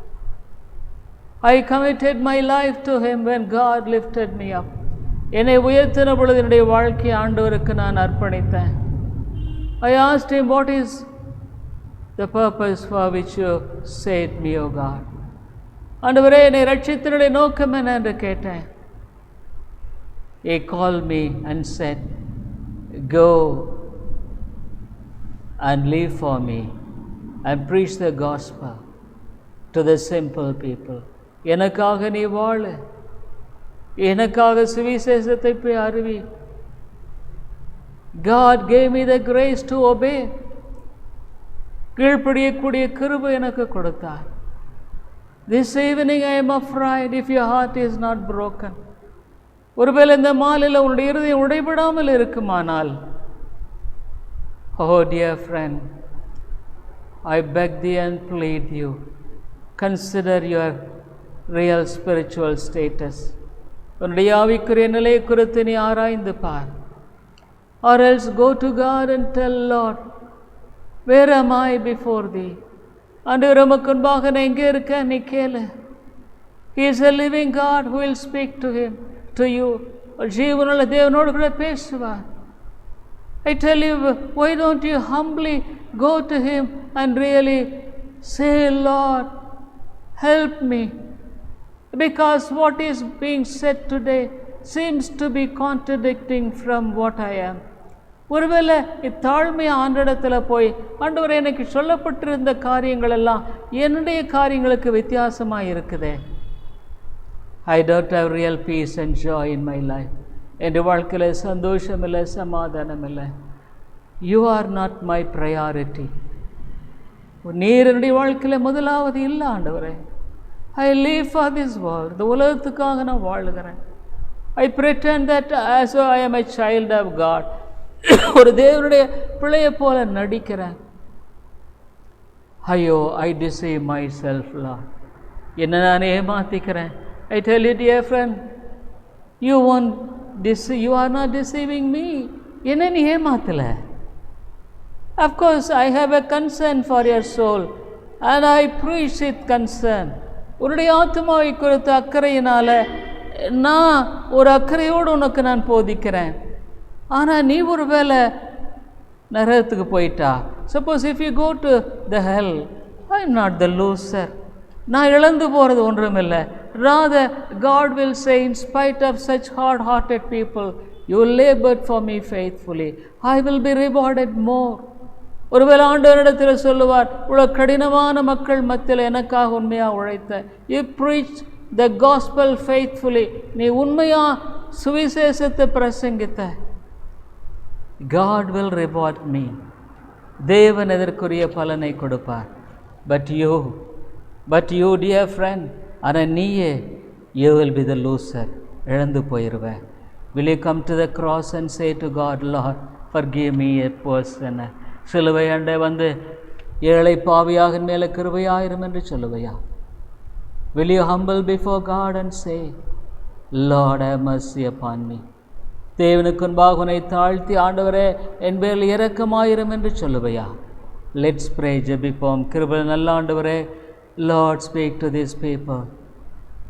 I committed my life to Him when God lifted me up. என்னை உயர்த்தின பொழுது என்னுடைய வாழ்க்கையை ஆண்டவருக்கு நான் அர்ப்பணித்தேன். I asked Him, what is the purpose for which you saved me, O God? ஆண்டவரே, என்னை ரட்சித்தனுடைய நோக்கம் என்ன என்று கேட்டேன். He called me and said, Go and live for me and preach the gospel to the simple people. எனக்காக நீ வாழு, எனக்காக சுவிசேஷத்தை போய் அறிவி. God gave me the grace to obey. கீழ்ப்படியக்கூடிய கிருபை எனக்கு கொடுத்தார். This evening I am afraid if your heart is not broken. ஒருவேளை இந்த மாலையில் உன்னுடைய இருதயம் உடைபடாமல் இருக்குமானால், oh dear friend, I beg thee and plead you, consider your real spiritual status. உன்னுடைய ஆவிக்குரிய நிலை குறித்து நீ ஆராய்ந்து பார். Or else go to God and tell, Lord, where am I before thee? ஆண்டவரே, உமக்கு முன்பாக நான் எங்கே இருக்கேன் நீ கேளு. He is a living God who will speak to you. ஜீவனுள்ள தேவனோடு கூட பேசுவார். I tell you, why don't you humbly go to him and really say, Lord, help me, because what is being said today seems to be contradicting from what I am. ஒருவேளை இத்தாழ்மையை ஆண்டவரிடத்தில் போய், ஆண்டவரே, எனக்கு சொல்லப்பட்டிருந்த காரியங்கள் எல்லாம் என்னுடைய காரியங்களுக்கு வித்தியாசமாக இருக்குதே. I don't have real peace and joy in my life. என் வாழ்க்கையில் சந்தோஷம் இல்லை, சமாதானம் இல்லை. You are not my priority. நீர் என்னுடைய வாழ்க்கையில் முதலாவது இல்லை ஆண்டவரே. I live for this world. இந்த உலகத்துக்காக நான் வாழுகிறேன். I pretend that as I am a child of God. ஒரு தேவனுடைய பிள்ளையை போல நடிக்கிறேன். ஐயோ, I deceive myself, Lord. என்ன நான் ஏமாத்திக்கிறேன். I tell you, dear friend, you are not deceiving me. என்ன நீ ஏமாத்தல. Of course, I have a concern for your soul and I preach with concern. உன்னுடைய ஆத்மாவை குறித்த அக்கறையினால நான் ஒரு அக்கறையோடு உனக்கு நான் போதிக்கிறேன். ஆனால் நீ ஒரு வேளை நரகத்துக்கு போயிட்டா, suppose if you go to the hell, I am not the loser. நான் இழந்து போகிறது ஒன்றுமில்லை. Rather, God will say, in spite of such hard-hearted people, you labored for me faithfully. I will be rewarded more. ஒருவேளை ஆண்டவரிடத்தில் சொல்லுவார், இவ்வளோ கடினமான மக்கள் மத்தியில் எனக்காக உண்மையாக உழைத்த, you preached the gospel faithfully. நீ உண்மையாக சுவிசேஷத்தை பிரசங்கித்த, God will reward me. தேவன் எதற்குரிய பலனை கொடுப்பார். But you dear friend, ஆனால் நீயே, you will be the loser. இழந்து போயிடுவேன். Will you come to the cross and say to God, Lord, forgive me a person? சிலுவை அண்டை வந்து ஏழை பாவியாக மேலே கிருபையாயிரும் என்று சொல்லுவையா? Will you humble before God and say, Lord, have mercy upon me? தேவனுக்கு முன்பாக உன்னை தாழ்த்தி, ஆண்டவரே, என் பேரில் இரக்கமாயிரும் என்று சொல்லுவையா? Let's pray. ஜெபிப்போம். கிருபை நல்ல ஆண்டவரே, Lord, speak to these people.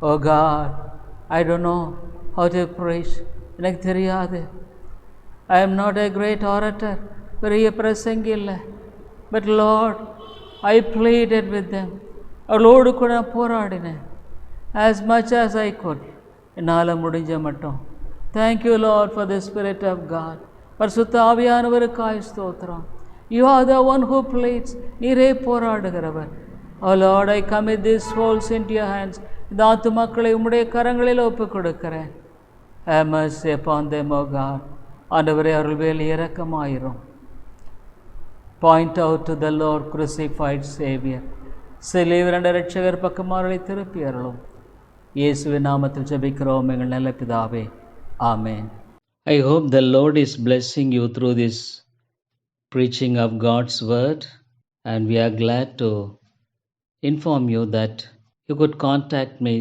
Oh God, I don't know how to preach. எனக்கு தெரியாது. I am not a great orator. பெரிய பிரசங்கி இல்லை. But Lord, I pleaded with them. அவளோடு கூட போராடினேன். As much as I could. என்னால் முடிஞ்ச மட்டும். Thank you, Lord, for the Spirit of God. பரிசுத்த ஆவியானவருக்காய் ஸ்தோத்திரம். You are the one who pleads. நீரே போராடுகிறவர். Oh Lord, I commit these souls into your hands. இந்த ஆத்துமாக்களை உம்முடைய கரங்களில் ஒப்புக் கொடுக்கிறேன். Have mercy upon them, O God. ஆண்டவரே, அவர்கள் மேல் இரக்கமாயிரும். Point out to the Lord crucified Savior. சிலுவையில் அறைந்த இரட்சகர் பக்கமார்களை திருப்பி அருளும். இயேசுவின் நாமத்தில் ஜெபிக்கிறோம் எங்கள் நல்ல பிதாவே. Amen. I hope the Lord is blessing you through this preaching of God's word, and we are glad to inform you that you could contact me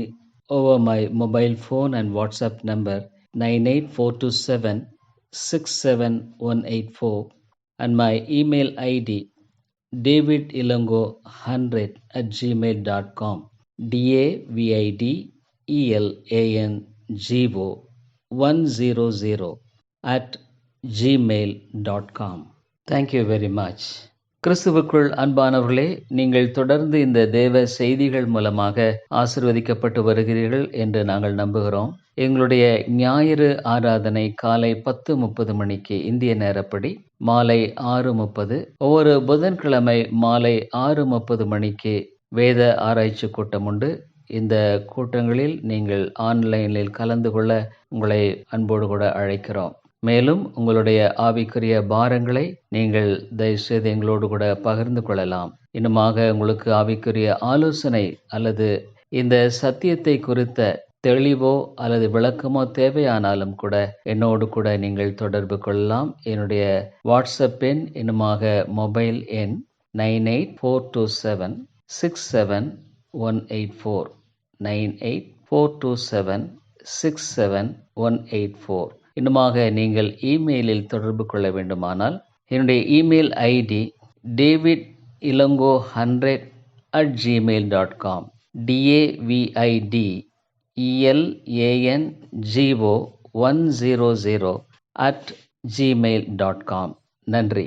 over my mobile phone and WhatsApp number 98427-67184 and my email ID davidilongo100@gmail.com. davidilongo100@gmail.com. Thank you very much. கிறிஸ்துவுக்குள் அன்பானவர்களே, நீங்கள் தொடர்ந்து இந்த தேவ செய்திகள் மூலமாக ஆசீர்வதிக்கப்பட்டு வருகிறீர்கள் என்று நாங்கள் நம்புகிறோம். எங்களுடைய ஞாயிறு ஆராதனை காலை 10:30 மணிக்கு இந்திய நேரப்படி, மாலை 6:30, ஒவ்வொரு புதன்கிழமை மாலை 6:30 மணிக்கு வேத ஆராய்ச்சி கூட்டம் உண்டு. இந்த கூட்டங்களில் நீங்கள் ஆன்லைனில் கலந்து கொள்ள உங்களை அன்போடு கூட அழைக்கிறோம். மேலும் உங்களுடைய ஆவிக்குரிய பாரங்களை நீங்கள் தயவுசெய்து எங்களோடு கூட பகிர்ந்து கொள்ளலாம். இன்னுமாக உங்களுக்கு ஆவிக்குரிய ஆலோசனை அல்லது இந்த சத்தியத்தை குறித்த தெளிவோ அல்லது விளக்கமோ தேவையானாலும் கூட என்னோடு கூட நீங்கள் தொடர்பு கொள்ளலாம். என்னுடைய வாட்ஸ்அப் எண் இன்னுமாக மொபைல் எண் 9842767184 9842767184. இன்னுமாக நீங்கள் இமெயிலில் தொடர்பு கொள்ள வேண்டுமானால் என்னுடைய இமெயில் ஐடி davidilongo100@gmail.com davidElango100@gmail.com. நன்றி.